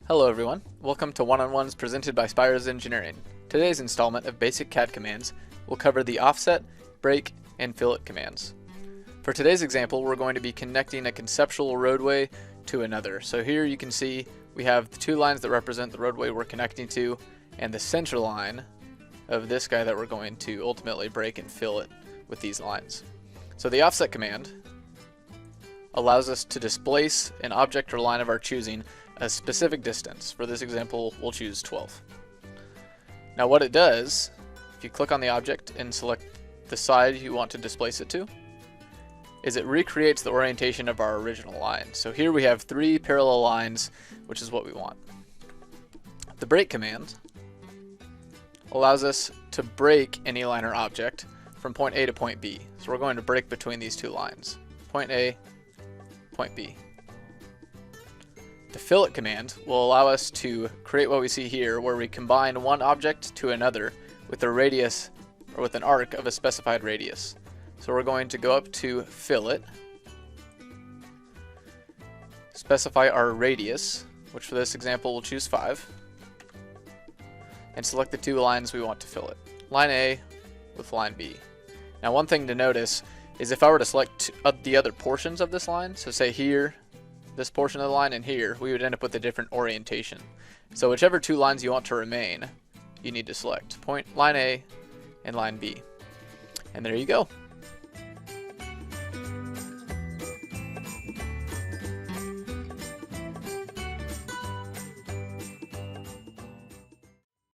Hello everyone, welcome to One-on-Ones presented by Spires Engineering. Today's installment of basic CAD commands will cover the offset, break, and fillet commands. For today's example, we're going to be connecting a conceptual roadway to another. So here you can see we have the two lines that represent the roadway we're connecting to, and the center line of this guy that we're going to ultimately break and fillet with these lines. So the offset command allows us to displace an object or line of our choosing a specific distance. For this example, we'll choose 12. Now what it does, if you click on the object and select the side you want to displace it to, is it recreates the orientation of our original line. So here we have three parallel lines, which is what we want. The break command allows us to break any line or object from point A to point B. So we're going to break between these two lines, point A, point B. The fillet command will allow us to create what we see here, where we combine one object to another with a radius, or with an arc of a specified radius. So we're going to go up to fillet, specify our radius, which for this example we'll choose 5, and select the two lines we want to fillet, line A with line B. Now one thing to notice is if I were to select the other portions of this line, so say here, this portion of the line, and here, we would end up with a different orientation. So whichever two lines you want to remain, you need to select line A and line B. And there you go.